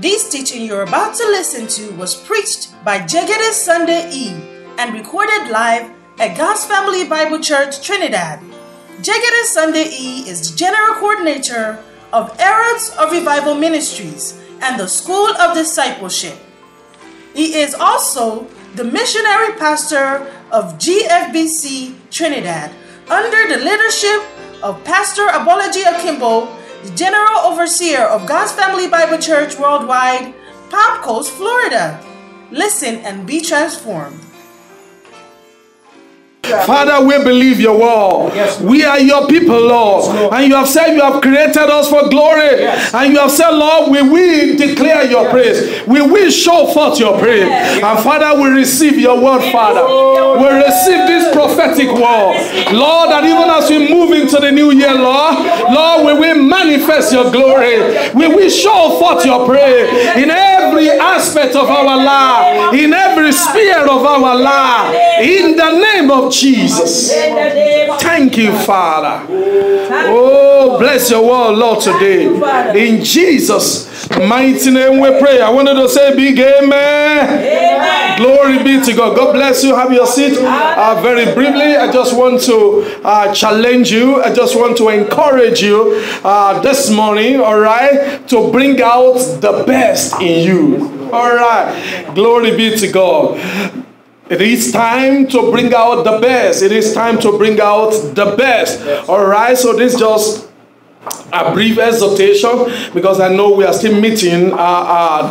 This teaching you're about to listen to was preached by Jegede Sunday E and recorded live at God's Family Bible Church, Trinidad. Jegede Sunday E is the General Coordinator of Eras of Revival Ministries and the School of Discipleship. He is also the Missionary Pastor of GFBC Trinidad under the leadership of Pastor Abolaji Akimbo, the General Overseer of God's Family Bible Church Worldwide, Palm Coast, Florida. Listen and be transformed. Father, we believe your word. Yes, we are your people, Lord. Yes, and you have said you have created us for glory. Yes. And you have said, Lord, we will declare your praise. We will show forth your praise. Yes. And Father, we receive your word, Father. We receive this prophetic word. Lord, that even as we move into the new year, Lord, we will manifest your glory. We will show forth your praise in every aspect of our life, in every sphere of our life, in the name of Jesus. Thank you, Father. Oh, bless your word, Lord, today. In Jesus' mighty name we pray. I wanted to say big amen. Glory be to God. God bless you. Have your seat. Very briefly, I just want to challenge you. I just want to encourage you this morning, all right, to bring out the best in you. All right. Glory be to God. It is time to bring out the best. It is time to bring out the best. All right. So this just a brief exhortation because I know we are still meeting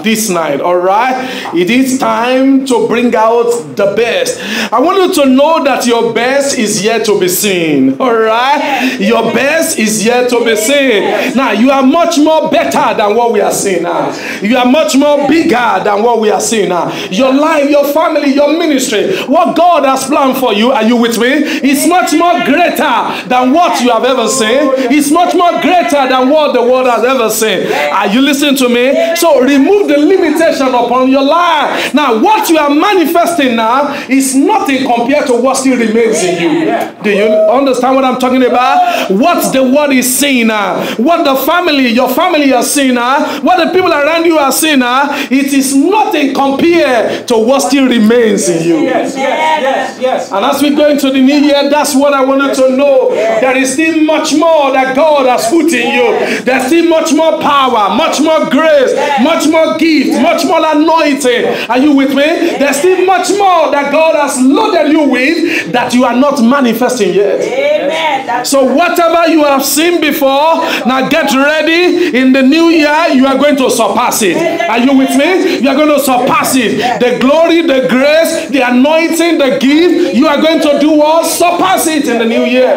this night. All right. It is time to bring out the best. I want you to know that your best is yet to be seen. All right. Your best is yet to be seen. Now you are much more better than what we are seeing now. You are much more bigger than what we are seeing now. Your life, your family, your ministry, what God has planned for you, are you with me? It's much more greater than what you have ever seen. It's much more greater than what the world has ever seen. Are you listening to me? So remove the limitation upon your life. Now what you are manifesting now is nothing compared to what still remains in you. Do you understand what I'm talking about? What the world is seeing now, what the family, your family are seeing now, what the people around you are seeing now, it is nothing compared to what still remains in you. Yes. And as we go into the new year, that's what I wanted to know. There is still much more that God has put in you. There's still much more power, much more grace, much more gift, much more anointing. Are you with me? There's still much more that God has loaded you with that you are not manifesting yet. Amen. So whatever you have seen before, now get ready. In the new year, you are going to surpass it. Are you with me? You are going to surpass it. The glory, the grace, the anointing, the gift, you are going to do what? Surpass it in the new year.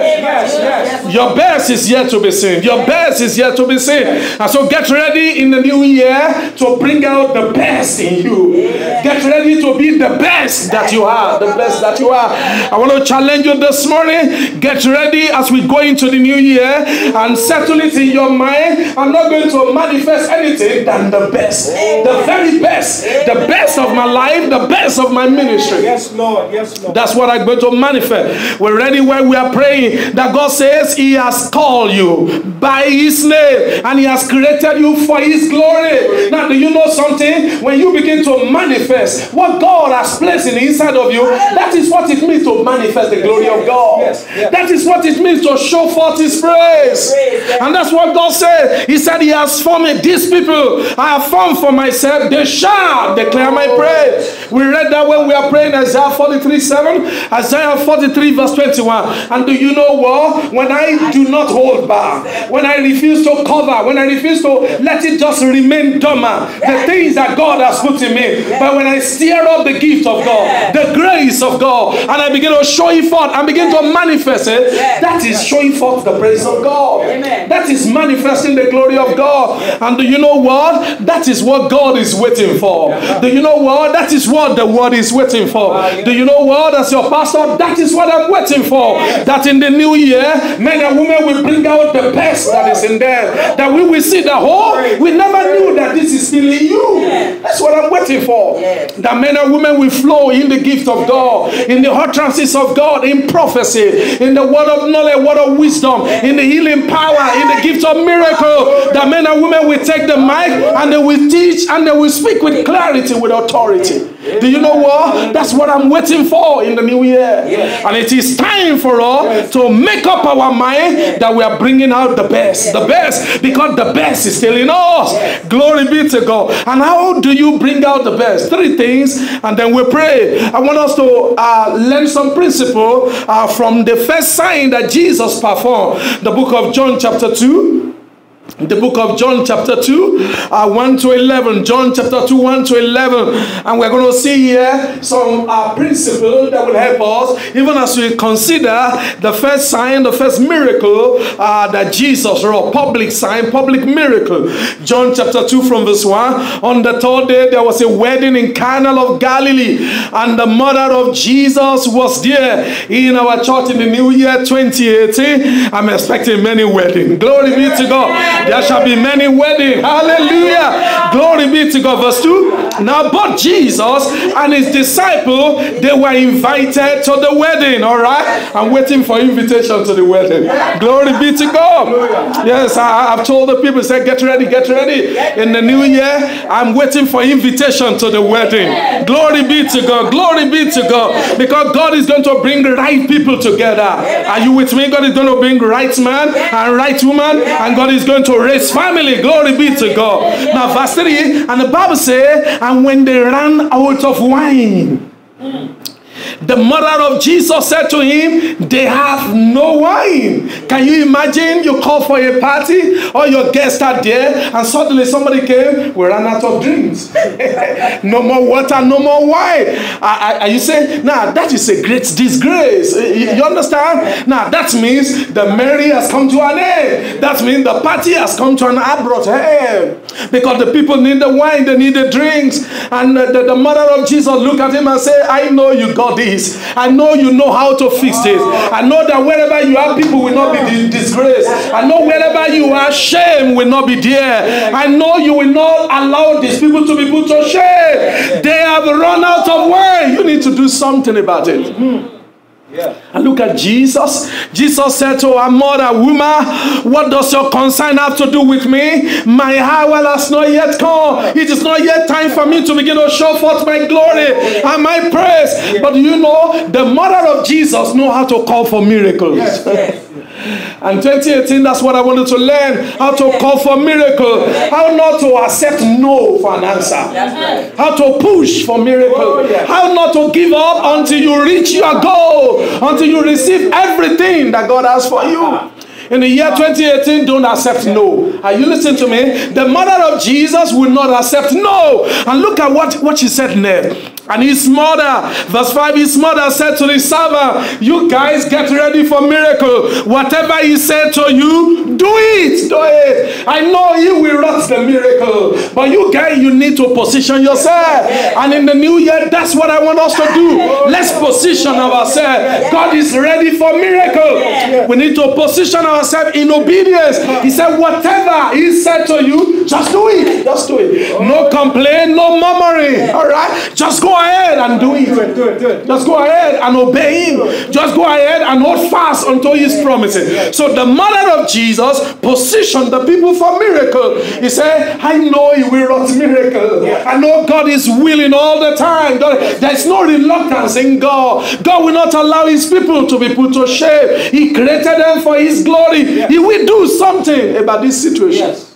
Your best is yet to be seen. Your best is yet to be seen. And so get ready in the new year to bring out the best in you. Get ready to be the best that you are. The best that you are. I want to challenge you this morning. Get ready as we go into the new year and settle it in your mind. I'm not going to manifest anything than the best. The very best. The best of my life. The best of my ministry. Yes, Lord. Yes, Lord. That's what I'm going to manifest. We're ready where we are praying that God says He has called you by His name and He has created you for His glory. Now, do you know something? When you begin to manifest what God has placed in the inside of you, that is what it means to manifest the glory of God. That is what it means to show forth His praise. And that's what God said. He said He has formed these people. I have formed for myself. They shall declare my praise. We read that when we are praying Isaiah 43:7, Isaiah 43 verse 21. And do you know what? When I do not hold back, when I refuse to cover, when I refuse to let it just remain dormant, the things that God has put in me, but when I stir up the gift of God, the grace of God, and I begin to show it forth and begin to manifest it, that is showing forth the praise of God. That is manifesting the glory of God. And do you know what? That is what God is waiting for. Do you know what? That is what the word is waiting for. Do you know what? As your pastor, that is what I'm waiting for. That in the new year, men and women will bring out the best that is in them. That we will see the whole. We never knew that this is still in you. That's what I'm waiting waiting for. That men and women will flow in the gift of God, in the utterances of God, in prophecy, in the word of knowledge, word of wisdom, in the healing power, in the gift of miracle. That men and women will take the mic and they will teach and they will speak with clarity, with authority. Do you know what? That's what I'm waiting for in the new year. And it is time for us to make up our mind that we are bringing out the best. The best, because the best is still in us. Glory be to God. And how do you bring out the best? 3 things, and then we pray. I want us to learn some principle from the first sign that Jesus performed. The book of John chapter 2. The book of John chapter 2, 1 to 11. John chapter 2, 1 to 11. And we're going to see here some principles that will help us, even as we consider the first sign, the first miracle that Jesus wrought. Public sign, public miracle. John chapter 2 from verse 1. On the 3rd day, there was a wedding in Cana of Galilee, and the mother of Jesus was there. In our church in the new year 2018, I'm expecting many weddings. Glory be to God. There shall be many weddings. Hallelujah. Glory be to God. Verse 2. Now, but Jesus and his disciples, they were invited to the wedding. All right. I'm waiting for invitation to the wedding. Glory be to God. Yes, I've told the people, say, get ready, get ready. In the new year, I'm waiting for invitation to the wedding. Glory be to God. Glory be to God. Because God is going to bring right people together. Are you with me? God is going to bring right man and right woman, and God is going to raise family. Glory be to God. Now verse 3, and the Bible says, and when they ran out of wine, the mother of Jesus said to him, they have no wine. Can you imagine? You call for a party, all your guests are there, and suddenly somebody came, we ran out of drinks. No more water, no more wine. Are you saying, nah, that is a great disgrace. You understand? Now that means the merry has come to an end. That means the party has come to an abrupt end. Because the people need the wine, they need the drinks. And the mother of Jesus looked at him and said, I know you got this. I know you know how to fix this. I know that wherever you are, people will not be disgraced. I know wherever you are, shame will not be there. I know you will not allow these people to be put to shame. They have run out of wine. You need to do something about it. And look at Jesus. Jesus said to our mother, woman, what does your concern have to do with me? My hour has not yet come. It is not yet time for me to begin to show forth my glory and my praise. But you know, the mother of Jesus knows how to call for miracles. And 2018, that's what I wanted to learn. How to call for miracle. How not to accept no for an answer. How to push for miracle. How not to give up until you reach your goal. Until you receive everything that God has for you. In the year 2018, don't accept no. Are you listening to me? The mother of Jesus will not accept no. And look at what she said next. And his mother, verse 5, his mother said to the servant, you guys get ready for miracle. Whatever he said to you, do it. Do it. I know he will wrought the miracle. But you guys, you need to position yourself. And in the new year, that's what I want us to do. Let's position ourselves. God is ready for miracle. We need to position ourselves in obedience. He said, whatever he said to you, just do it. Just do it. No complaint, no murmuring. All right? Just go ahead and do it. Just go ahead and obey him. Just go ahead and hold fast unto his promises. So the mother of Jesus positioned the people for miracle. He said, I know he will wrought miracle. I know God is willing all the time. There's no reluctance in God. God will not allow his people to be put to shame. He created them for his glory. He will do something about this situation.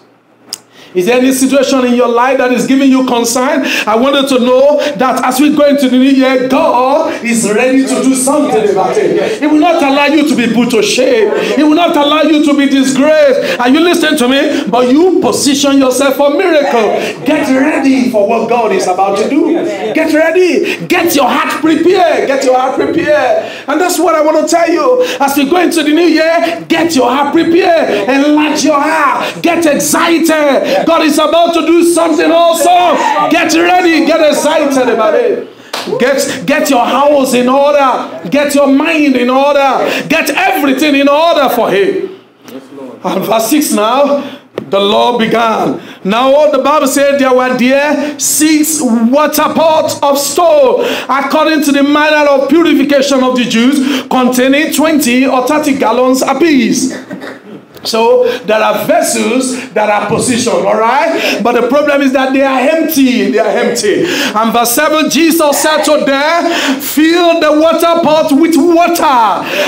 Is there any situation in your life that is giving you concern? I wanted to know that as we go into the new year, God is ready to do something about it. He will not allow you to be put to shame. He will not allow you to be disgraced. Are you listening to me? But you position yourself for miracle. Get ready for what God is about to do. Get ready. Get your heart prepared. Get your heart prepared. And that's what I want to tell you. As we go into the new year, get your heart prepared. Enlarge your heart. Get excited. God is about to do something also. Get ready. Get excited about it. Get your house in order. Get your mind in order. Get everything in order for him. And verse 6 now. the law began. Now the Bible said there were there 6 water pots of stone, according to the manner of purification of the Jews, containing 20 or 30 gallons apiece. So there are vessels that are positioned, all right? But the problem is that they are empty. They are empty. And verse 7, Jesus said to them, fill the water pot with water.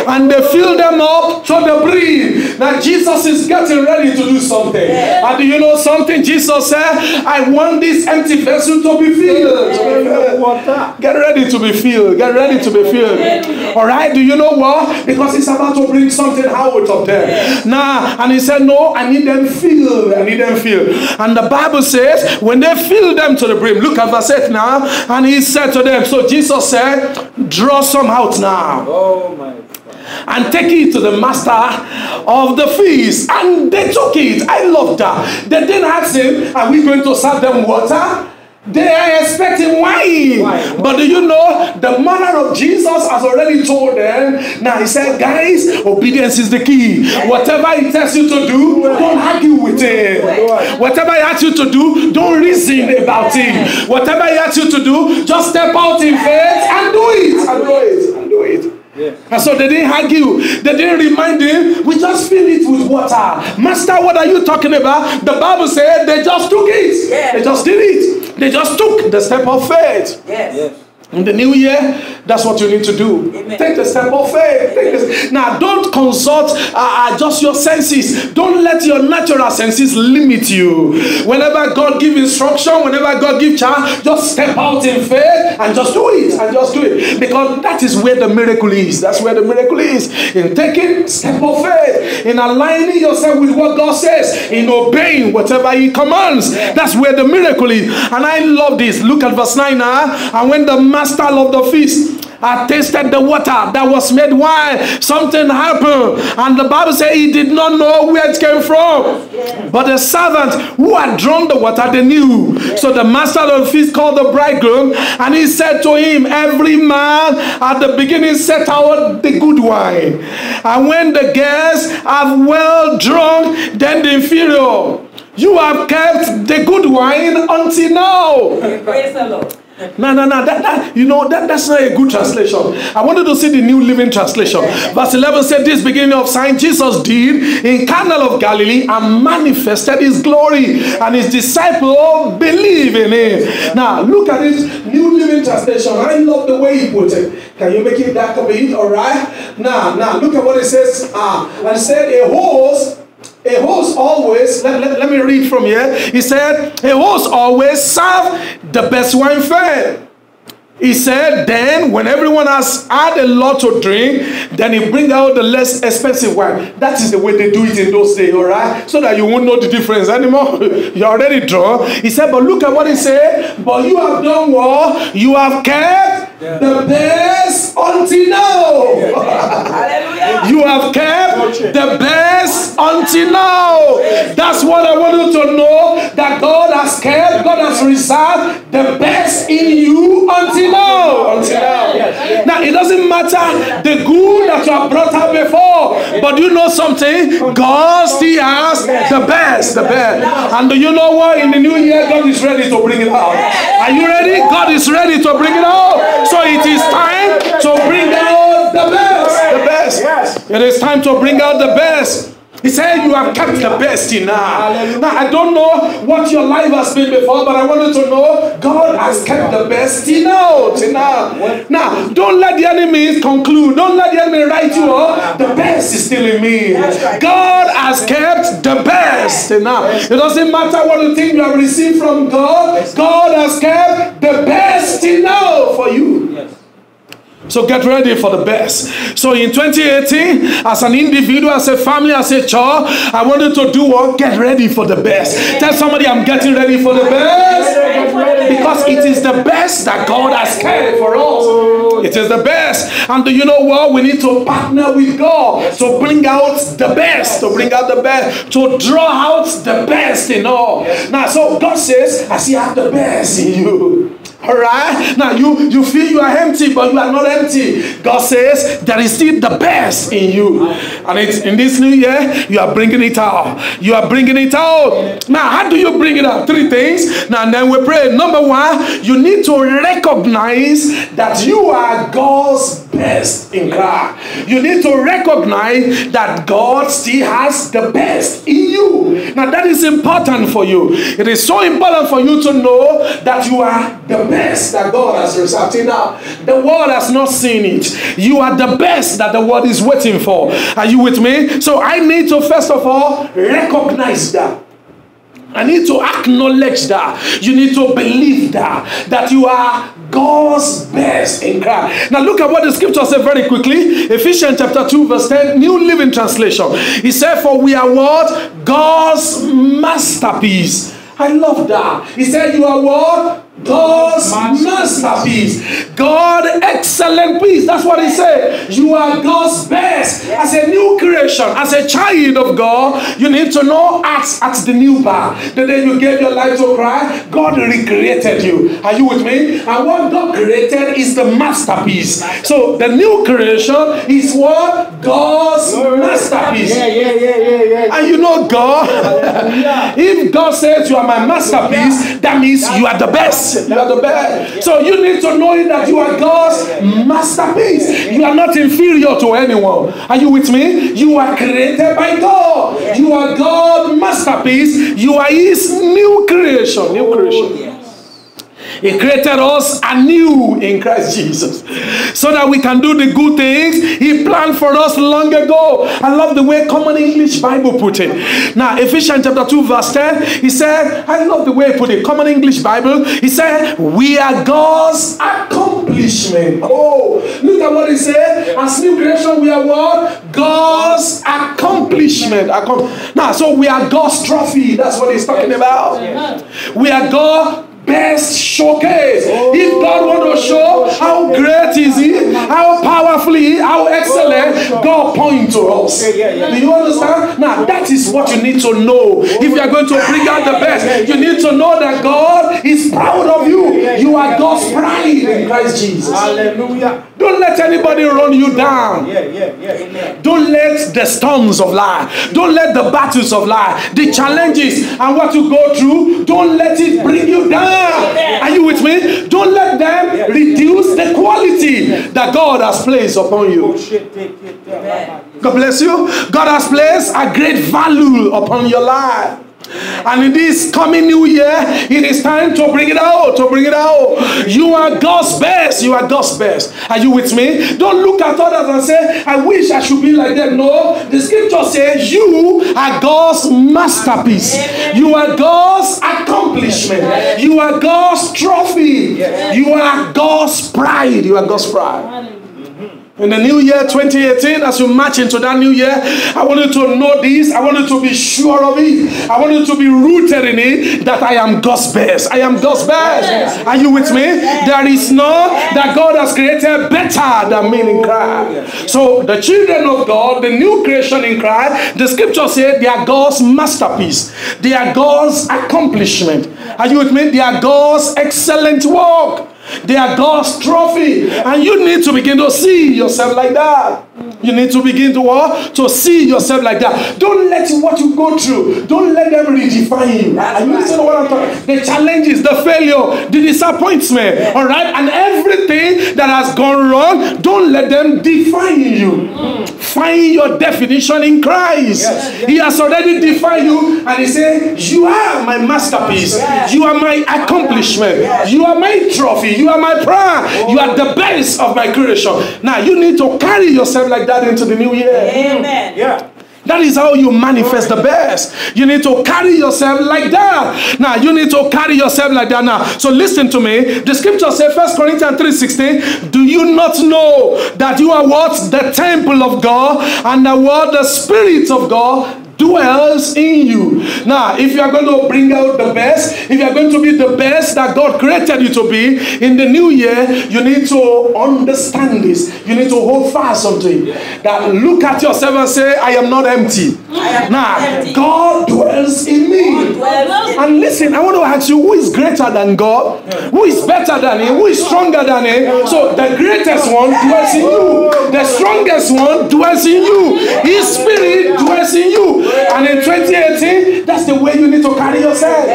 And they fill them up to the brim. Now Jesus is getting ready to do something. And do you know something? Jesus said, I want this empty vessel to be filled. Get ready to be filled. Get ready to be filled. All right? Do you know what? Because he's about to bring something out of them. Now, and he said, no, I need them filled. I need them filled. And the Bible says, when they fill them to the brim, look at verse 8 now. And he said to them, so Jesus said, draw some out now. Oh my God. And take it to the master of the feast. And they took it. I love that. They didn't ask him, are we going to serve them water? They are expecting wine. But do you know the manner of Jesus has already told them? Now he said, guys, obedience is the key. Whatever he tells you to do, don't argue with him. Whatever he asks you to do, don't reason about it. Whatever he asks you to do, just step out in faith and do it. And do it. And do it. Yes. And so they didn't argue. They didn't remind him. We just fill it with water. Master, what are you talking about? The Bible said they just took it. Yes. They just did it. They just took the step of faith. Yes. In the new year, that's what you need to do. Amen. Take the step of faith. Now, don't consult just your senses. Don't let your natural senses limit you. Whenever God gives instruction, whenever God gives charge, just step out in faith and just do it. And just do it. Because that is where the miracle is. That's where the miracle is. In taking step of faith. In aligning yourself with what God says. In obeying whatever He commands. That's where the miracle is. And I love this. Look at verse 9 now. And when the master of the feast tasted the water that was made wine, something happened, and the Bible says he did not know where it came from. But the servants who had drawn the water, they knew. So the master of the feast called the bridegroom, and he said to him, every man at the beginning set out the good wine, and when the guests have well drunk, then the inferior. You have kept the good wine until now. Praise the Lord. No. That's not a good translation. I wanted to see the New Living Translation. Verse 11 said, this beginning of sign Jesus did in Cana of Galilee and manifested his glory, and his disciples believed in him. Now, look at this New Living Translation. I love the way he put it. Can you make it dark a bit? All right. Now, look at what it says. And it said, a host always, let me read from here. He said, a host always serve the best wine first. He said, then when everyone has had a lot to drink, then he bring out the less expensive wine. That is the way they do it in those days, all right? So that you won't know the difference anymore. You're already drunk. He said, but look at what he said. But you have done what? You have kept the best until now. Hallelujah. You have kept the best until now. That's what I want you to know, that God has kept, God has reserved the best in you until now. Now, it doesn't matter the good that you have brought out before, but you know something? God still has the best. And do you know what? In the new year, God is ready to bring it out. Are you ready? God is ready to bring it out. So it is time to bring out the best. It is time to bring out the best. He said, you have kept the best in now. Now, I don't know what your life has been before, but I wanted to know God has kept the best in now. Now, don't let the enemy conclude. Don't let the enemy write you off. The best is still in me. God has kept the best in now. It doesn't matter what you think you have received from God. God has kept the best in now for you. So get ready for the best. So in 2018, as an individual, as a family, as a child, I wanted to do what? Get ready for the best. Tell somebody, I'm getting ready for the best. Because it is the best that God has kept for us. It is the best. And do you know what? We need to partner with God to bring out the best. To bring out the best. To draw out the best in all. Now, so God says, I see I have the best in you. All right. Now you feel you are empty, but you are not empty. God says there is still the best in you, and it's in this new year you are bringing it out. You are bringing it out. Now, how do you bring it out? 3 things. Now, and then we pray. Number 1, you need to recognize that you are God's best in Christ. You need to recognize that God still has the best in you. Now, that is important for you. It is so important for you to know that you are the best that God has reserved. Now, the world has not seen it. You are the best that the world is waiting for. Are you with me? So I need to first of all recognize that. I need to acknowledge that. You need to believe that you are God's best in Christ. Now look at what the scripture says very quickly. Ephesians chapter 2 verse 10, New Living Translation. He said, for we are what? God's masterpiece. I love that. He said you are what? God's masterpiece. God excellent piece. That's what he said. You are God's best. As a new creation, as a child of God, you need to know at the new birth. The day you gave your life to Christ, God recreated you. Are you with me? And what God created is the masterpiece. So the new creation is what? God's masterpiece. And you know God, if God says you are my masterpiece, that means you are the best. You are the best. So you need to know that you are God's masterpiece. You are not inferior to anyone. Are you with me? You are created by God. You are God's masterpiece. You are his new creation. New creation. He created us anew in Christ Jesus so that we can do the good things he planned for us long ago. I love the way Common English Bible put it. Now, Ephesians chapter 2 verse 10, he said, I love the way he put it. Common English Bible, he said, we are God's accomplishment. Oh, look at what he said. As new creation, we are what? God's accomplishment. Now, so we are God's trophy. That's what he's talking about. We are God's best showcase. If God wants to show how great is he, how powerfully, how excellent, God point to us. Do you understand? Now that is what you need to know. If you are going to bring out the best, you need to know that God is proud of you. You are God's pride in Christ Jesus. Hallelujah. Don't let anybody run you down. Don't let the storms of life, don't let the battles of life, the challenges and what you go through, don't let it bring you down. Are you with me? Don't let them reduce the quality that God has placed upon you. God bless you. God has placed a great value upon your life. And in this coming new year, it is time to bring it out, to bring it out. You are God's best. You are God's best. Are you with me? Don't look at others and say, I wish I should be like them. No, the scripture says you are God's masterpiece. You are God's accomplishment. You are God's trophy. You are God's pride. You are God's pride. In the new year 2018, as you march into that new year, I want you to know this. I want you to be sure of it. I want you to be rooted in it that I am God's best. I am God's best. Are you with me? There is none that God has created better than me in Christ. So the children of God, the new creation in Christ, the scripture says they are God's masterpiece. They are God's accomplishment. Are you with me? They are God's excellent work. They are God's trophy. And you need to begin to see yourself like that. You need to begin to what? To see yourself like that. Don't let what you go through, don't let them redefine you. Are you listening to what I'm talking? The challenges, the failure, the disappointment, all right? And everything that has gone wrong, don't let them define you. Find your definition in Christ. He has already defined you, and he said, you are my masterpiece. You are my accomplishment. You are my trophy. You are my pride. You are the best of my creation. Now you need to carry yourself like that into the new year. Amen. Yeah. That is how you manifest the best. You need to carry yourself like that. Now, you need to carry yourself like that now. So listen to me. The scripture says, 1 Corinthians 3:16, do you not know that you are what? The temple of God, and the what? The Spirit of God dwells in you. Now, if you are going to bring out the best, if you are going to be the best that God created you to be in the new year, you need to understand this. You need to hold fast onto it. That look at yourself and say, I am not empty. Now, God dwells in me. And listen, I want to ask you, who is greater than God? Who is better than Him? Who is stronger than Him? So the greatest one dwells in you. The strongest one dwells in you. His Spirit dwells in you. And in 2018, that's the way you need to carry yourself.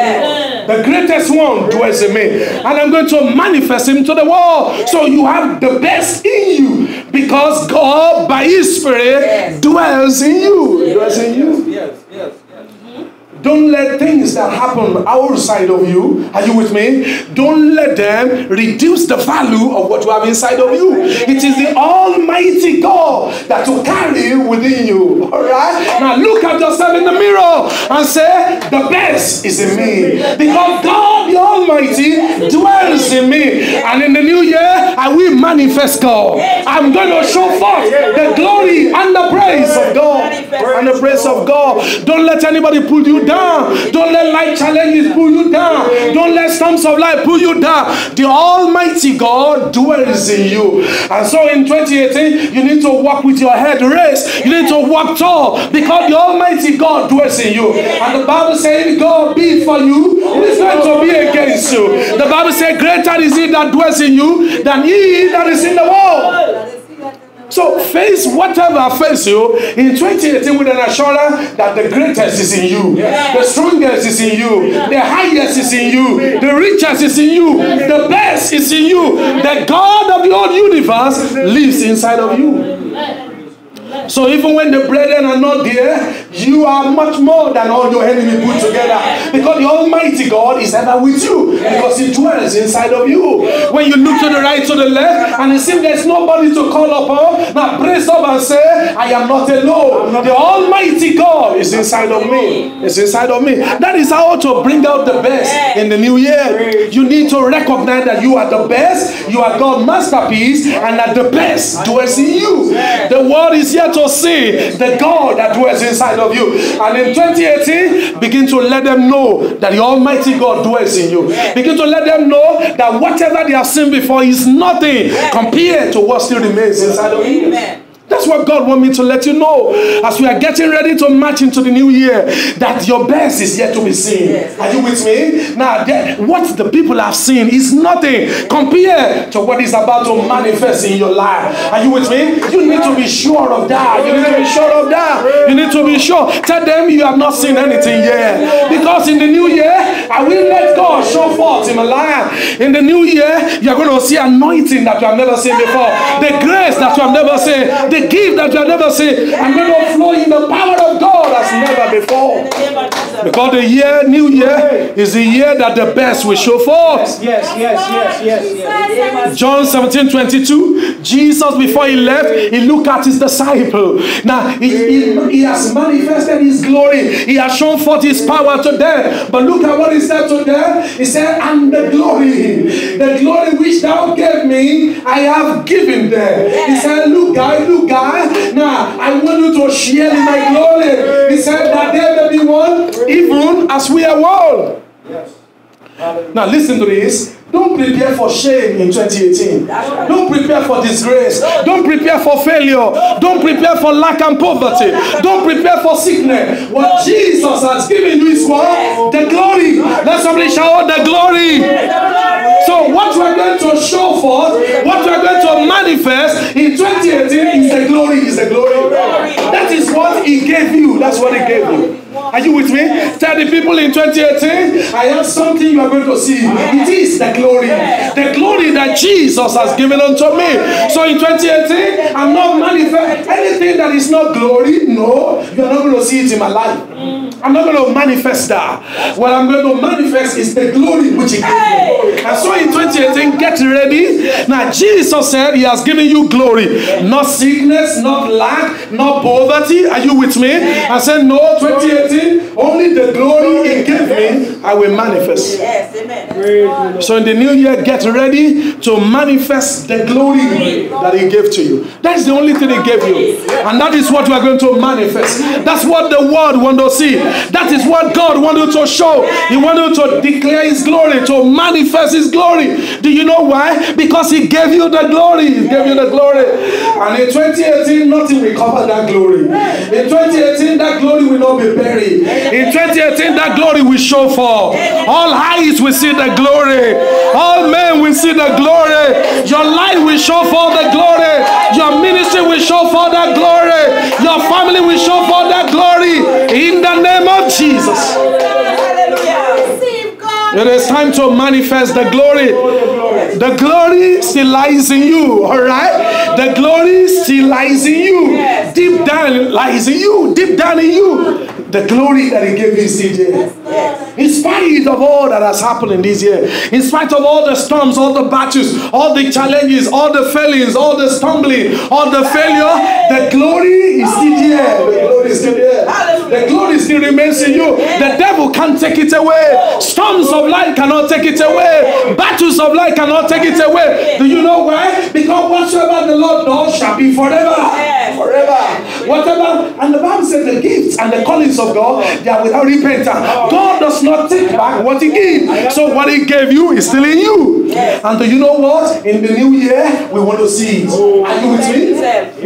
The greatest one dwells in me. And I'm going to manifest Him to the world. So you have the best in you. Because God, by His Spirit, dwells in you. Dwells in you. Yes, yes. Don't let things that happen outside of you, are you with me? Don't let them reduce the value of what you have inside of you. It is the Almighty God that will carry within you. Alright? Now look at yourself in the mirror and say, the best is in me. Because God the Almighty dwells in me. And in the new year, I will manifest God. I'm going to show forth the glory and the praise of God. And the praise of God. Don't let anybody pull you down. Don't let life challenges pull you down. Don't let storms of life pull you down. The Almighty God dwells in you. And so in 2018, you need to walk with your head raised. You need to walk tall because the Almighty God dwells in you. And the Bible says, God be for you, who is going to be against you? The Bible says, greater is He that dwells in you than he that is in the world. So face whatever face you in 2018 with an assurance that the greatest is in you, the strongest is in you, the highest is in you, the richest is in you, the best is in you. The God of the whole universe lives inside of you. So even when the brethren are not there, you are much more than all your enemies put together. Because the Almighty God is ever with you. Because He dwells inside of you. When you look to the right, to the left, and it seems there's nobody to call upon, now brace up and say, I am not alone. The Almighty God is inside of me. It's inside of me. That is how to bring out the best in the new year. You need to recognize that you are the best, you are God's masterpiece, and that the best dwells in you. The world is here to see the God that dwells inside of you. And in 2018, begin to let them know that the Almighty God dwells in you. Begin to let them know that whatever they have seen before is nothing compared to what still remains inside of you. That's what God wants me to let you know as we are getting ready to march into the new year, that your best is yet to be seen. Are you with me? Now, what the people have seen is nothing compared to what is about to manifest in your life. Are you with me? You need to be sure of that. You need to be sure of that. You need to be sure. Tell them you have not seen anything yet. Because in the new year, I will let God show forth in my life. In the new year, you're going to see anointing that you have never seen before. The grace that you have never seen. The gift that you have never seen. I'm going to flow in the power of God as never before. Because the new year is the year that the best will show forth. Yes. John 17:22. Jesus, before He left, He looked at His disciple. Now, he has manifested His glory. He has shown forth His power to them. But look at what He said to them. He said, and the glory which thou gave me, I have given them. He said, look guys, now I want you to share in my glory. He said that there may be one, even as we are one. Yes. Now listen to this. Don't prepare for shame in 2018. Don't prepare for disgrace. Don't prepare for failure. Don't prepare for lack and poverty. Don't prepare for sickness. What Jesus has given you is what? The glory. Let somebody shout the glory. So what we're going to show forth, what we're going to manifest in 2018 is the glory. Is the glory. That is what He gave you. That's what He gave you. Are you with me? Tell the people in 2018, I have something you are going to see. It is the glory. The glory that Jesus has given unto me. So in 2018, I'm not manifesting anything that is not glory. No, you're not going to see it in my life. I'm not going to manifest that. What I'm going to manifest is the glory which He gave me. And so in 2018, get ready. Now Jesus said He has given you glory. Not sickness, not lack, not poverty. Are you with me? I said no, 2018, only the glory He gave me, I will manifest. Yes, amen. So in the new year, get ready to manifest the glory that He gave to you. That's the only thing He gave you. And that is what we are going to manifest. That's what the world wants to see. That is what God wanted to show. He wanted to declare His glory, to manifest His glory. Do you know why? Because He gave you the glory. He gave you the glory. And in 2018, nothing will cover that glory. In 2018, that glory will not be buried. In 2018, that glory will show forth. All eyes will see the glory. All men will see the glory. Your life will show forth the glory. Your ministry will show forth that glory. Your family will show forth that glory. In the name of Jesus. It is time to manifest the glory. The glory still lies in you, all right? The glory still lies in you. Deep down lies in you. Deep down in you. The glory that He gave you is still there. In spite of all that has happened in this year, in spite of all the storms, all the battles, all the challenges, all the failings, all the stumbling, all the failure, the glory is still there. The glory is still there. The glory still remains in you. The devil can't take it away. Storms of life cannot take it away. Battles of life cannot take it away. Do you know why? Because whatsoever the Lord does shall be forever. Forever. Whatever. And the Bible says the gifts and the callings of God, they are without repentance. God does not take back what He gave. So what He gave you is still in you. And do you know what? In the new year, we want to see it. Are you with me?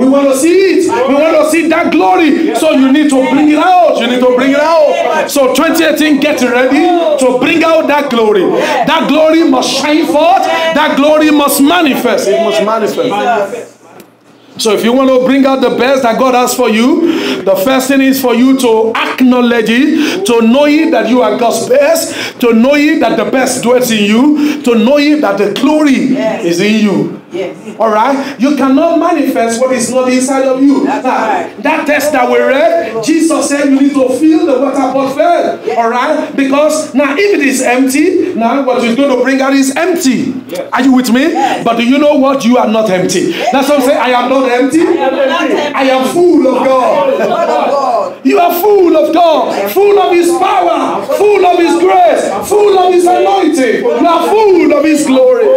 We want to see it. We want to see that glory. So you need to bring it out. You need to bring it out. So 2018, get ready to bring out that glory. That glory must shine forth. That glory must manifest. It must manifest. So if you want to bring out the best that God has for you, the first thing is for you to acknowledge it, to know it that you are God's best, to know it that the best dwells in you, to know it that the glory is in you. Yes. All right? You cannot manifest what is not inside of you. Now, that text that we read, Jesus said you need to fill the water pot filled. All right? Because now if it is empty, now what is going to bring out is empty. Yes. Are you with me? Yes. But do you know what? You are not empty. That's what I'm saying. I am not empty. I am full of God. You are full of God. Full of His power. Full of His grace. Full of His anointing. You are full of His glory.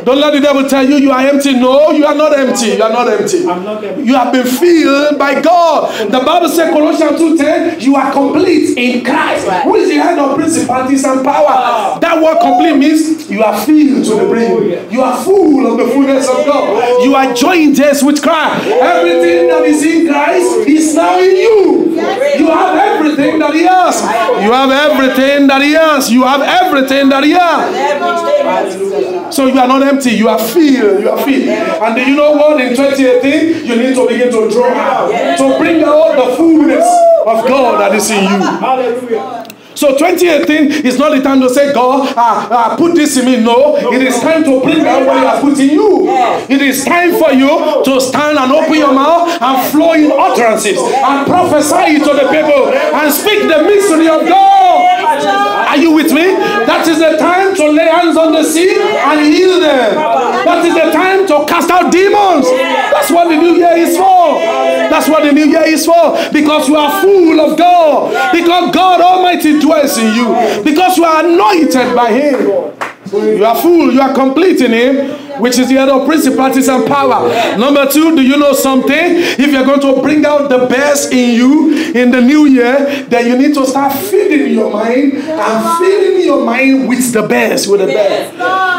Don't let the devil tell you are empty. No, you are not empty. You are not empty. I'm not empty. You have been filled by God. The Bible says, Colossians 2:10, you are complete in Christ, who is the head of principalities and power. That word complete means you are filled to the brim. You are full of the fullness of God. You are joined with Christ. Everything that is in Christ is now in you. You have everything that He has. You have everything that He has. You have everything that He has. So you are not empty. You are filled. You are filled. And do you know what? In 2018, you need to begin to draw out, to bring out the fullness of God that is in you. Hallelujah. So 2018 is not the time to say, God, put this in me. No, it is time to bring out what He has put in you. It is time for you to stand and open your mouth and flow in utterances and prophesy to the people and speak the mystery of God. Are you with me? That is the time to lay hands on the sick and heal them. That is the time to cast out demons. That's what the new year is for. That's what the new year is for. Because you are full of God. Because God Almighty dwells in you. Because you are anointed by Him. You are full. You are complete in Him, which is the head of principalities and power. Number two, do you know something? If you're going to bring out the best in you in the new year, then you need to start feeding your mind and filling your mind with the best, with the best.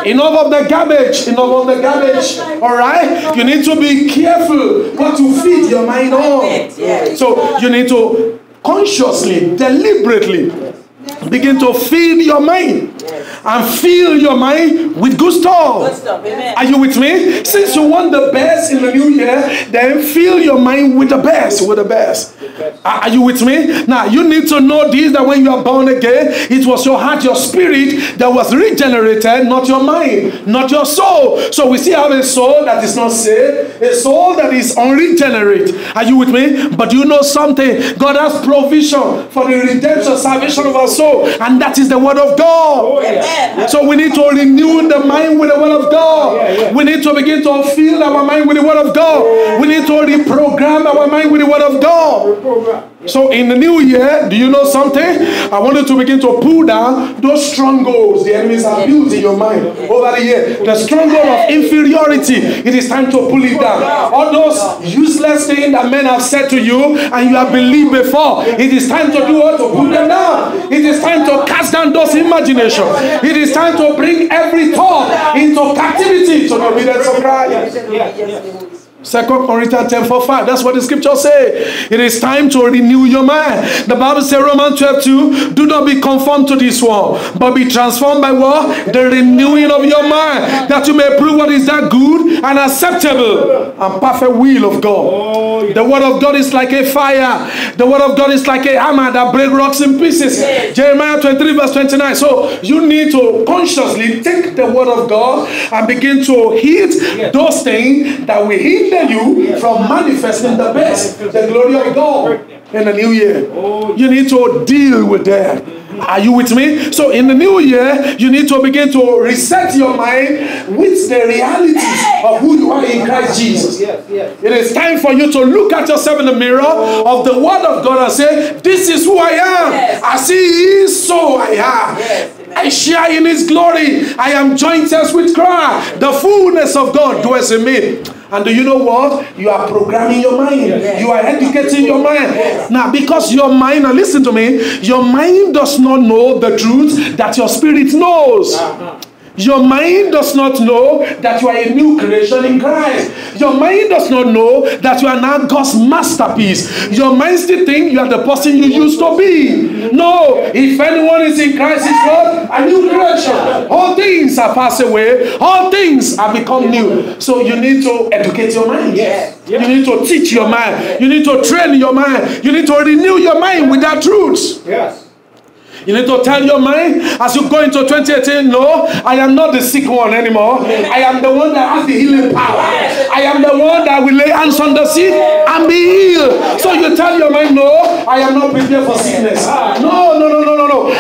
Enough of the garbage. Enough of the garbage. All right? You need to be careful what you feed your mind on. So you need to consciously, deliberately begin to feed your mind and fill your mind with good stuff. Are you with me? Since you want the best in the new year, then fill your mind with the best, with the best. Are you with me? Now, you need to know this, that when you are born again, it was your heart, your spirit that was regenerated, not your mind, not your soul. So we still have a soul that is not saved, a soul that is unregenerate. Are you with me? But you know something? God has provision for the redemption, salvation of our soul, and that is the word of God. So we need to renew the mind with the word of God. We need to begin to fill our mind with the word of God. We need to reprogram our mind with the word of God. So in the new year, do you know something? I want you to begin to pull down those strongholds the enemies have built in your mind over the year. The stronghold of inferiority, it is time to pull it down. All those useless things that men have said to you and you have believed before, it is time to do what? To put them down. It is time to cast down those imaginations. It is time to bring every thought into captivity to the obedience of Christ. 2 Corinthians 10:4-5. That's what the scripture says. It is time to renew your mind. The Bible says, Romans 12:2, do not be conformed to this world, but be transformed by what? The renewing of your mind, that you may prove what is that good and acceptable and perfect will of God. The word of God is like a fire. The word of God is like a hammer that breaks rocks in pieces. Jeremiah 23:29. So you need to consciously take the word of God and begin to hit those things that will hinder you from manifesting the best, the glory of God in the new year. You need to deal with that. Are you with me? So in the new year, you need to begin to reset your mind with the realities of who you are in Christ Jesus. It is time for you to look at yourself in the mirror of the word of God and say, this is who I am. As he is, so I am. I share in his glory. I am joint heirs with Christ. The fullness of God dwells in me. And do you know what? You are programming your mind. You are educating your mind. Now, because your mind, now listen to me, your mind does not know the truth that your spirit knows. Your mind does not know that you are a new creation in Christ. Your mind does not know that you are now God's masterpiece. Your mind still thinks you are the person you used to be. No, if anyone is in Christ, is what? A new creation. All things are passed away. All things have become new. So you need to educate your mind. You need to teach your mind. You need to train your mind. You need to renew your mind with that truth. You need to tell your mind as you go into 2018, no, I am not the sick one anymore. I am the one that has the healing power. I am the one that will lay hands on the sick and be healed. So you tell your mind, no, I am not prepared for sickness. No.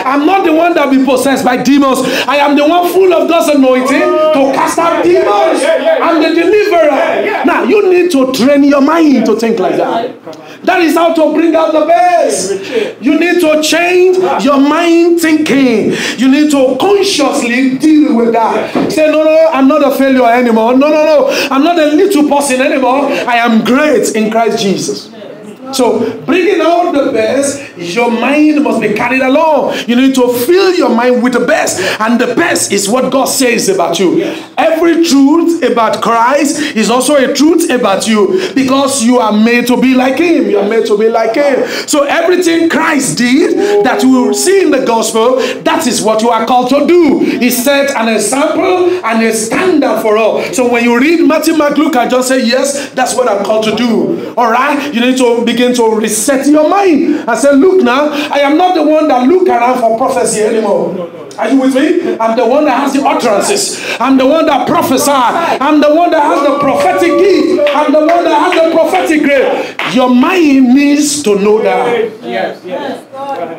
I'm not the one that will be possessed by demons. I am the one full of God's anointing to cast out demons. I'm the deliverer. Now, you need to train your mind to think like that. That is how to bring out the best. You need to change your mind thinking. You need to consciously deal with that. Say, no, I'm not a failure anymore. No, I'm not a little person anymore. I am great in Christ Jesus. So, bringing out the best, your mind must be carried along. You need to fill your mind with the best. And the best is what God says about you. Every truth about Christ is also a truth about you. Because you are made to be like him. You are made to be like him. So, everything Christ did that we will see in the gospel, that is what you are called to do. He set an example and a standard for all. So, when you read Matthew, Mark, Luke, and just say, yes, that's what I'm called to do. Alright? You need to begin to reset your mind and say, look now, I am not the one that look around for prophecy anymore. Are you with me? I'm the one that has the utterances. I'm the one that prophesies. I'm the one that has the prophetic gift. I'm the one that has the prophetic grace. Your mind needs to know that. Yes.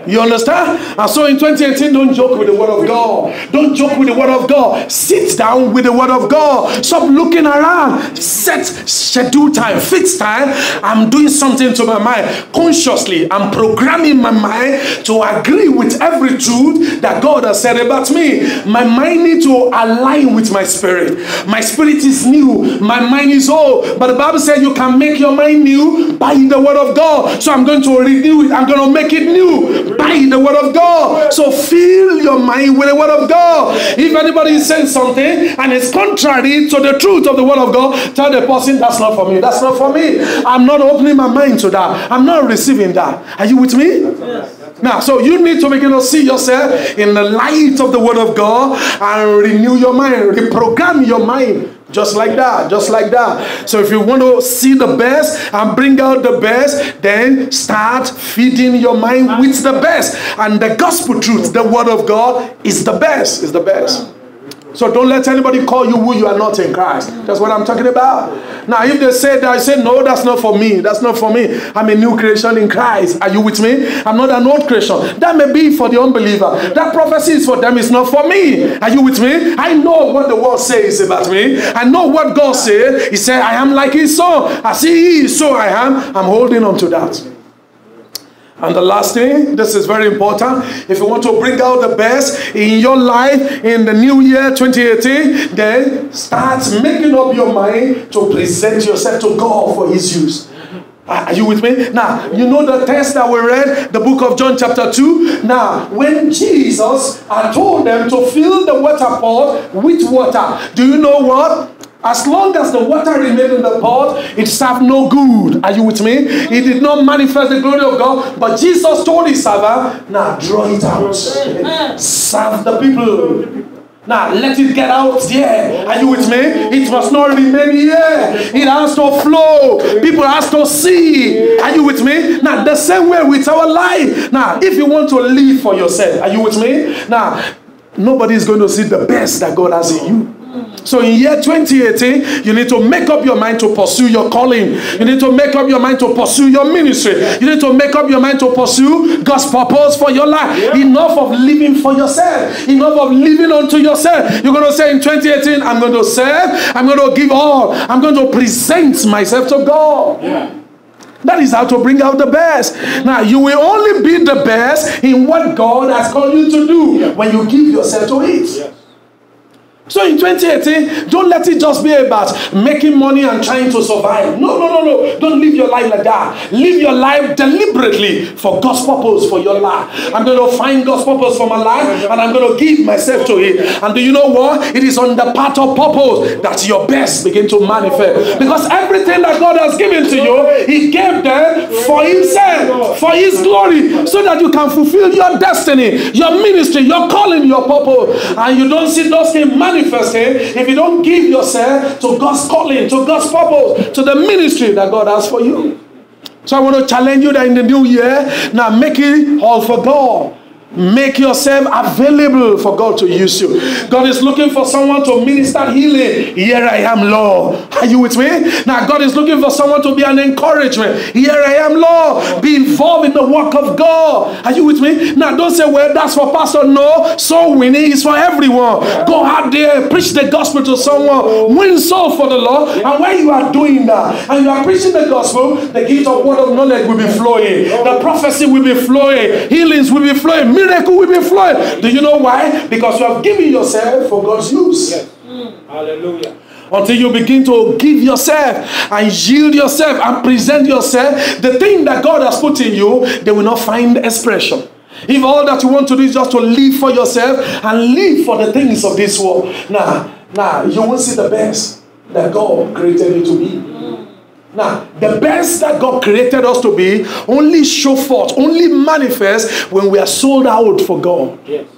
You understand? And so in 2018, don't joke with the word of God. Don't joke with the word of God. Sit down with the word of God. Stop looking around. Set schedule time. Fix time. I'm doing something to my mind. Consciously, I'm programming my mind to agree with every truth that God has said about me. My mind needs to align with my spirit. My spirit is new. My mind is old. But the Bible says you can make your mind new by the word of God. So I'm going to renew it. I'm going to make it new by the word of God. So fill your mind with the word of God. If anybody is saying something and it's contrary to the truth of the word of God, tell the person, that's not for me. That's not for me. I'm not opening my mind to that. I'm not receiving that. Are you with me? Yes. Now, so you need to begin to see yourself in the light of the word of God and renew your mind, reprogram your mind. Just like that, just like that. So if you want to see the best and bring out the best, then start feeding your mind with the best. And the gospel truth, the word of God, is the best, is the best. So don't let anybody call you who you are not in Christ. That's what I'm talking about. Now, if they say that, I say, no, that's not for me. That's not for me. I'm a new creation in Christ. Are you with me? I'm not an old creation. That may be for the unbeliever. That prophecy is for them. It's not for me. Are you with me? I know what the word says about me. I know what God said. He said, I am like his son. As he is, so I am. I'm holding on to that. And the last thing, this is very important. If you want to bring out the best in your life in the new year 2018, then start making up your mind to present yourself to God for His use. Are you with me? Now, you know the text that we read, the book of John chapter 2. Now, when Jesus had told them to fill the water pot with water, do you know what? As long as the water remained in the pot, it served no good. Are you with me? It did not manifest the glory of God. But Jesus told his servant, now draw it out. Serve the people. Now let it get out there. Are you with me? It must not remain here. It has to flow. People has to see. Are you with me? Now the same way with our life. Now if you want to live for yourself, are you with me? Now nobody is going to see the best that God has in you. So in year 2018, you need to make up your mind to pursue your calling. You need to make up your mind to pursue your ministry. You need to make up your mind to pursue God's purpose for your life. Yeah. Enough of living for yourself. Enough of living unto yourself. You're going to say in 2018, I'm going to serve. I'm going to give all. I'm going to present myself to God. Yeah. That is how to bring out the best. Now, you will only be the best in what God has called you to do when you give yourself to it. Yeah. So in 2018, don't let it just be about making money and trying to survive. No. Don't live your life like that. Live your life deliberately for God's purpose for your life. I'm going to find God's purpose for my life and I'm going to give myself to it. And do you know what? It is on the path of purpose that your best begin to manifest. Because everything that God has given to you, He gave them for Himself, for His glory, so that you can fulfill your destiny, your ministry, your calling, your purpose. And you don't see those things manifesting if you don't give yourself to God's calling, to God's purpose, to the ministry that God has for you. So I want to challenge you that in the new year, now make it all for God. Make yourself available for God to use you. God is looking for someone to minister healing. Here I am, Lord. Are you with me? Now God is looking for someone to be an encouragement. Here I am, Lord. Be involved in the work of God. Are you with me? Now don't say, well, that's for pastor. No, soul winning is for everyone. Go out there, preach the gospel to someone, win soul for the Lord. And when you are doing that and you are preaching the gospel, the gift of word of knowledge will be flowing. The prophecy will be flowing. Healings will be flowing. Miracle will be flowing. Do you know why? Because you have given yourself for God's use. Yes. Hallelujah. Until you begin to give yourself and yield yourself and present yourself, the thing that God has put in you, they will not find expression. If all that you want to do is just to live for yourself and live for the things of this world, now you won't see the best that God created you to be. Now, the best that God created us to be only show forth, only manifest when we are sold out for God. Yes.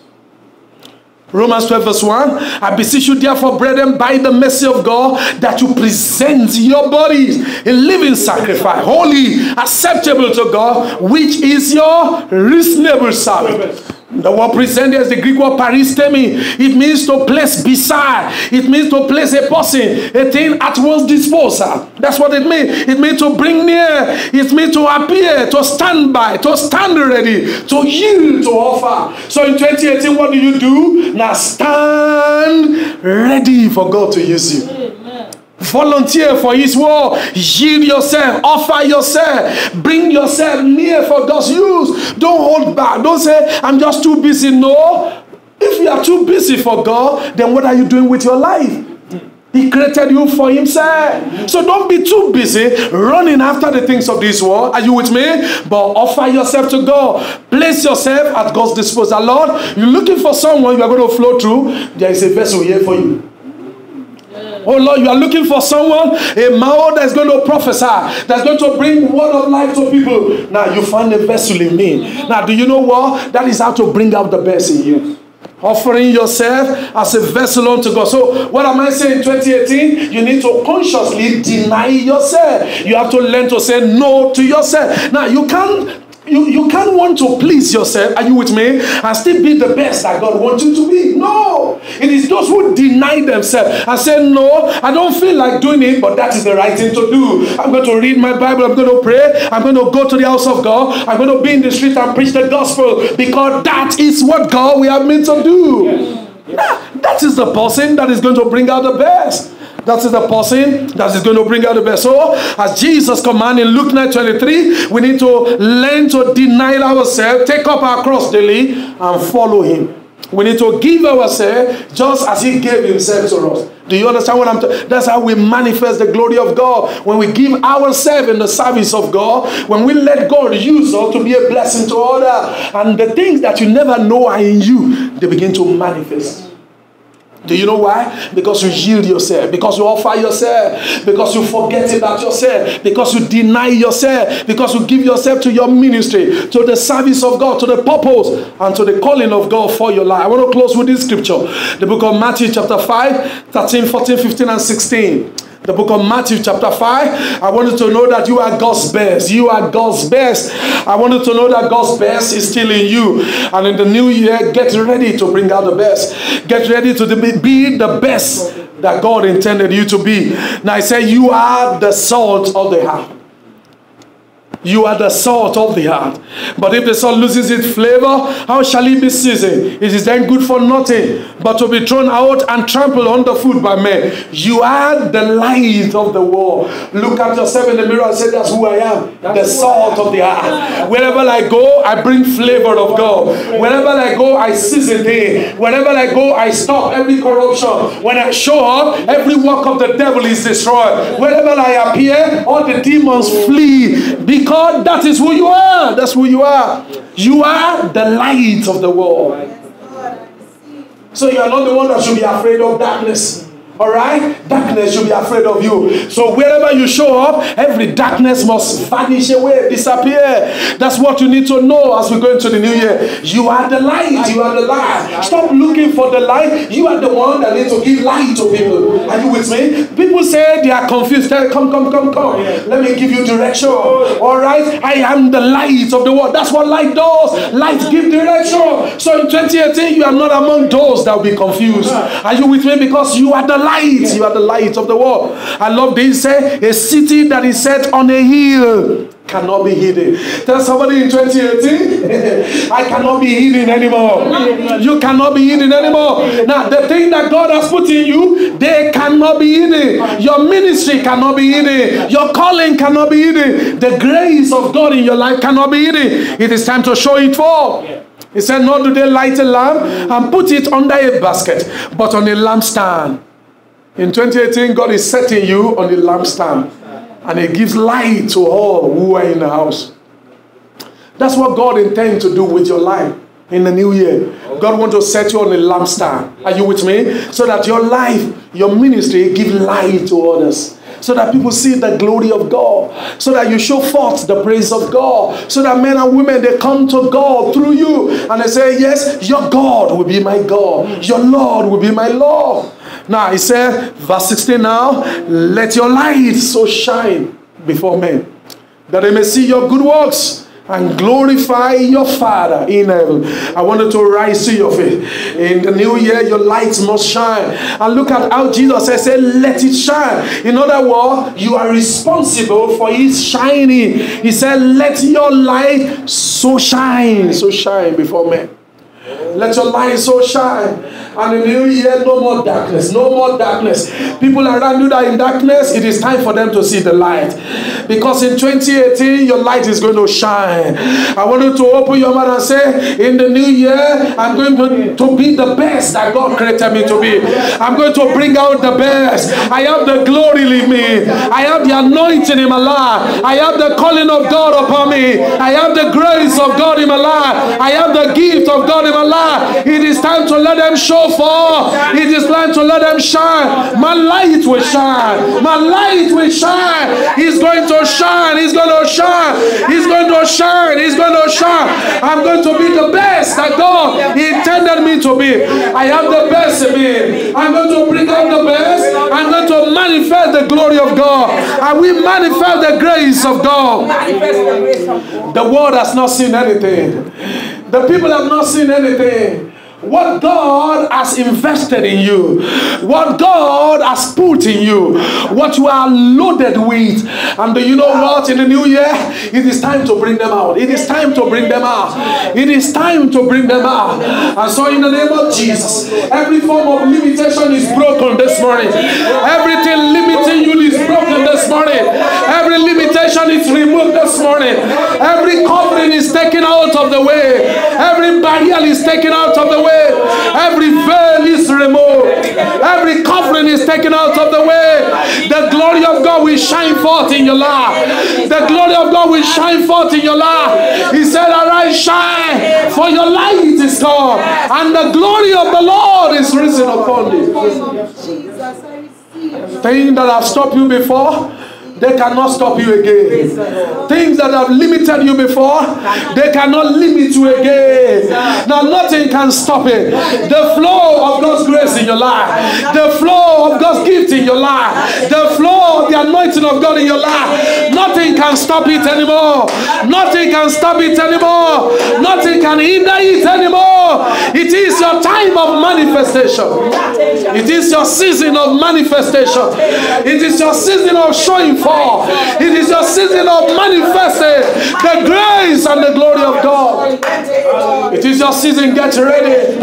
Romans 12 verse 1, I beseech you therefore, brethren, by the mercy of God, that you present your bodies a living sacrifice, holy, acceptable to God, which is your reasonable service. The word present is the Greek word paristemi. It means to place beside. It means to place a person, a thing at one's disposal. That's what it means. It means to bring near. It means to appear, to stand by, to stand ready, to yield, to offer. So in 2018, what do? Now stand ready for God to use you. Amen. Volunteer for His work. Yield yourself. Offer yourself. Bring yourself near for God's use. Don't hold back. Don't say, I'm just too busy. No. If you are too busy for God, then what are you doing with your life? He created you for Himself. So don't be too busy running after the things of this world. Are you with me? But offer yourself to God. Place yourself at God's disposal. Lord, you're looking for someone you are going to flow through. There is a vessel here for you. Oh Lord, you are looking for someone, a mouth that's going to prophesy, that's going to bring word of life to people. Now you find a vessel in me. Now do you know what? That is how to bring out the best in you. Offering yourself as a vessel unto God. So what am I saying in 2018? You need to consciously deny yourself. You have to learn to say no to yourself. Now you can't want to please yourself, are you with me, and still be the best that God wants you to be. No. It is those who deny themselves and say, no, I don't feel like doing it, but that is the right thing to do. I'm going to read my Bible, I'm going to pray, I'm going to go to the house of God, I'm going to be in the street and preach the gospel, because that is what God we are meant to do. Yes. That is the person that is going to bring out the best. That is the person that is going to bring out the best. So, as Jesus commanded in Luke 9:23, we need to learn to deny ourselves, take up our cross daily, and follow him. We need to give ourselves just as he gave himself to us. Do you understand what I'm talking? That's how we manifest the glory of God. When we give ourselves in the service of God, when we let God use us to be a blessing to others, and the things that you never know are in you, they begin to manifest. Do you know why? Because you yield yourself, because you offer yourself, because you forget about yourself, because you deny yourself, because you give yourself to your ministry, to the service of God, to the purpose, and to the calling of God for your life. I want to close with this scripture. The book of Matthew chapter 5, 13, 14, 15, and 16. The book of Matthew chapter 5. I want you to know that you are God's best. You are God's best. I want you to know that God's best is still in you. And in the new year, get ready to bring out the best. Get ready to be the best that God intended you to be. Now I say you are the salt of the earth. You are the salt of the earth. But if the salt loses its flavor, how shall it be seasoned? It is then good for nothing, but to be thrown out and trampled underfoot by men. You are the light of the world. Look at yourself in the mirror and say, that's who I am. The salt of the earth. Wherever I go, I bring flavor of God. Wherever I go, I season it. Wherever I go, I stop every corruption. When I show up, every work of the devil is destroyed. Wherever I appear, all the demons flee. Because that is who you are. That's who you are. You are the light of the world. So you are not the one that should be afraid of darkness. Alright? Darkness should be afraid of you. So wherever you show up, every darkness must vanish away, disappear. That's what you need to know as we go into the new year. You are the light. You are the light. Stop looking for the light. You are the one that needs to give light to people. Are you with me? People say they are confused. Come. Let me give you direction. Alright? I am the light of the world. That's what light does. Light gives direction. So in 2018, you are not among those that will be confused. Are you with me? Because you are the light. You are the light of the world. I love this. Say, a city that is set on a hill cannot be hidden. Tell somebody in 2018, I cannot be hidden anymore. You cannot be hidden anymore. Now, the thing that God has put in you, they cannot be hidden. Your ministry cannot be hidden. Your calling cannot be hidden. The grace of God in your life cannot be hidden. It is time to show it forth. He said, nor do they light a lamp and put it under a basket, but on a lampstand. In 2018, God is setting you on the lampstand. And it gives light to all who are in the house. That's what God intends to do with your life in the new year. God wants to set you on a lampstand. Are you with me? So that your life, your ministry, give light to others. So that people see the glory of God. So that you show forth the praise of God. So that men and women, they come to God through you. And they say, yes, your God will be my God. Your Lord will be my Lord. Now, he said, verse 16 now, let your light so shine before men, that they may see your good works and glorify your Father in heaven. I want you to rise to your feet. In the new year, your light must shine. And look at how Jesus said, let it shine. In other words, you are responsible for its shining. He said, let your light so shine before men. Let your light so shine. And in the new year, no more darkness. No more darkness. People around you that are in darkness, it is time for them to see the light. Because in 2018, your light is going to shine. I want you to open your mouth and say, in the new year, I'm going to be the best that God created me to be. I'm going to bring out the best. I have the glory in me. I have the anointing in my life. I have the calling of God upon me. I have the grace of God in my life. I have the gift of God in my life. It is time to let them show forth. It is time to let them shine. My light will shine. My light will shine. He's going to shine. He's going to shine. He's going to shine. He's going to shine. I'm going to be the best that God intended me to be. I have the best in me. I'm going to bring out the best. I'm going to manifest the glory of God. And we manifest the grace of God. The world has not seen anything. The people have not seen anything. What God has invested in you, what God has put in you, what you are loaded with. And do you know what? In the new year, it is time to bring them out. It is time to bring them out. It is time to bring them out. And so in the name of Jesus, every form of limitation is broken this morning. Everything the way. Every barrier is taken out of the way. Every veil is removed. Every covering is taken out of the way. The glory of God will shine forth in your life. The glory of God will shine forth in your life. He said, arise, shine, for your light is come, and the glory of the Lord is risen upon thee. Things that have stopped you before, they cannot stop you again. Things that have limited you before, they cannot limit you again. Now nothing can stop it. The flow of God's grace in your life, the flow of God's gift in your life, the flow of the anointing of God in your life, nothing can stop it anymore. Nothing can stop it anymore. Nothing can hinder it anymore. It is your time of manifestation. It is your season of manifestation. It is your season of showing forth. It is your season of manifesting the grace and the glory of God. It is your season, get ready.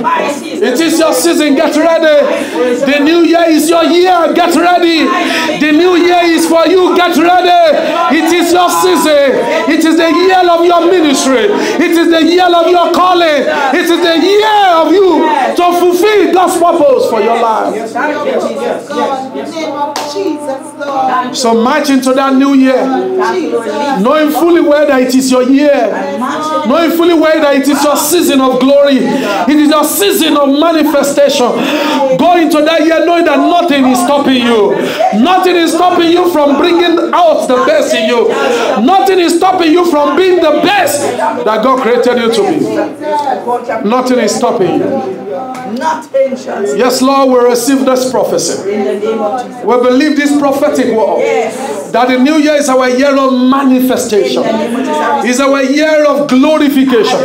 It is your season, get ready. The new year is your year, get ready. The new year is for you, get ready. It is your season. It is the year of your ministry. It is the year of your calling. It is the year of you to fulfill God's purpose for your life. So march into that new year, knowing fully well that it is your year, knowing fully well that it is your season of glory, it is your season of manifestation. Go into that year knowing that nothing is stopping you. Nothing is stopping you from bringing out the best in you. Nothing is stopping you from being the best that God created you to be. Nothing is stopping you. Yes, Lord, we receive this prophecy. We believe this prophetic word. That the new year is our year of manifestation. It's our year of glorification.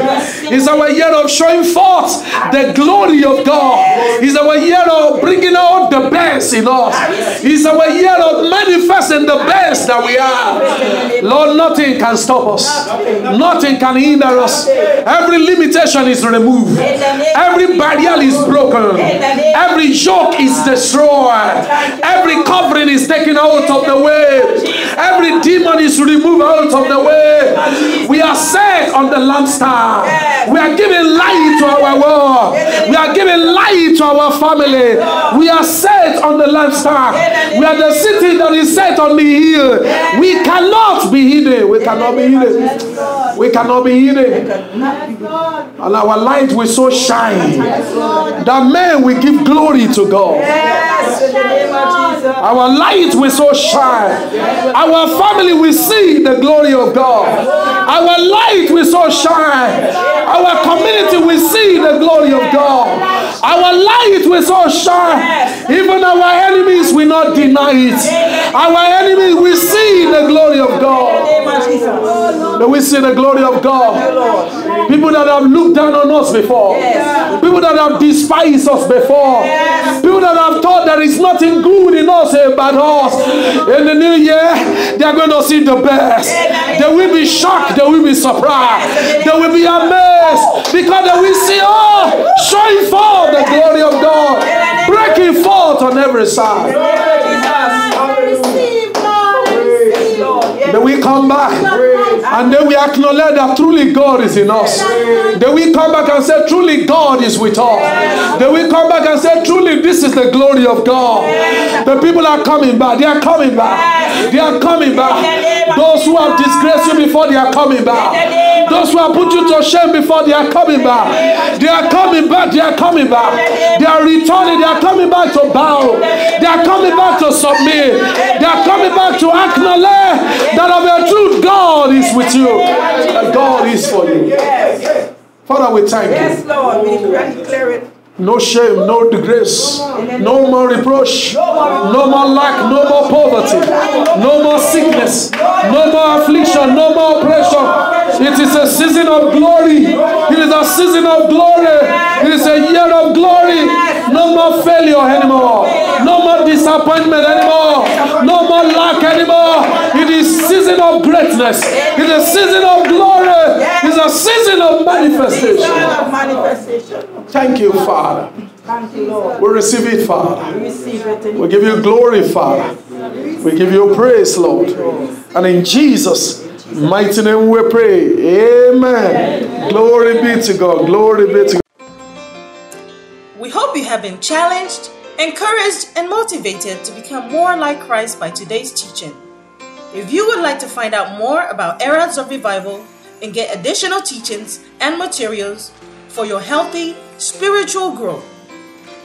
It's our year of showing forth the glory of God. It's our year of bringing out the best in us. It's our year of manifesting the best that we are. Lord, nothing can stop us. Nothing can hinder us. Every limitation is removed. Every barrier is broken. Every yoke is destroyed. Every covering is taken out of the way. Every demon is removed out of the way. We are set on the lampstand. We are giving light to our world. We are giving light to our family. We are set on the lampstand. We are the city that is set on the hill. We cannot be hidden. We cannot be hidden. We cannot be hidden. And our light will so shine that men will give glory to God. Our light will so shine. Our family will see the glory of God. Our light will so shine. Our community will see the glory of God. Our light will so shine. Even our enemies will not deny it. Our enemies will see the glory of God. They will see the glory of God. People that have looked down on us before. People that have despised us before. People that have thought there is nothing good in us about us. In the new year, they are going to see the best. They will be shocked. They will be surprised. They will be amazed because they will see, showing forth the glory of God, breaking forth on every side. Then we come back and then we acknowledge that truly God is in us. Then we come back and say truly God is with us. Then we come back and say truly this is the glory of God. The people are coming back. They are coming back. They are coming back. Those who have disgraced you before, they are coming back. Those who have put you to shame before, they are coming back. They are coming back. They are coming back. They are returning. They are coming back to bow. They are coming back to submit. They are coming back to acknowledge that of your truth, God is with you. That God is for you. Father, we thank you. Yes, Lord. We declare it. No shame, no disgrace, no more reproach, no more lack, no more poverty, no more sickness, no more affliction, no more oppression. It is a season of glory. It is a season of glory. It is a year of glory. No more failure anymore. No more disappointment anymore. No more lack anymore. It is a season of greatness. It is a season of glory. It is a season of manifestation. Thank you, Father. Thank you, Lord. We receive it, Father. We receive it. We give you glory, Father. We give you praise, Lord. And in Jesus' Mighty name we pray. Amen. Glory be to God. Glory be to God. We hope you have been challenged, encouraged, and motivated to become more like Christ by today's teaching. If you would like to find out more about Eras of Revival and get additional teachings and materials for your healthy spiritual growth,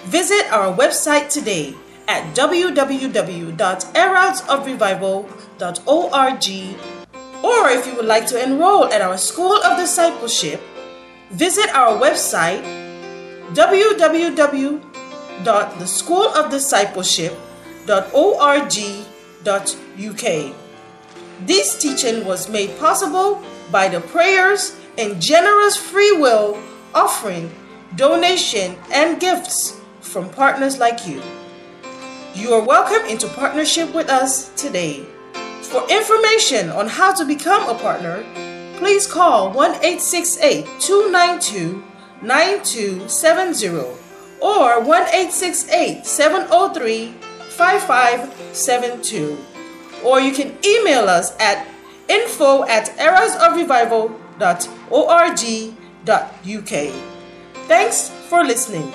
visit our website today at www.erasofrevival.org, or if you would like to enroll at our School of Discipleship, visit our website www.theschoolofdiscipleship.org.uk. This teaching was made possible by the prayers and generous free will offering, donation, and gifts from partners like you. You are welcome into partnership with us today. For information on how to become a partner, please call 1-868-292-9270 or 1-868-703-5572. Or you can email us at info@erasofrevival.org.uk. Thanks for listening.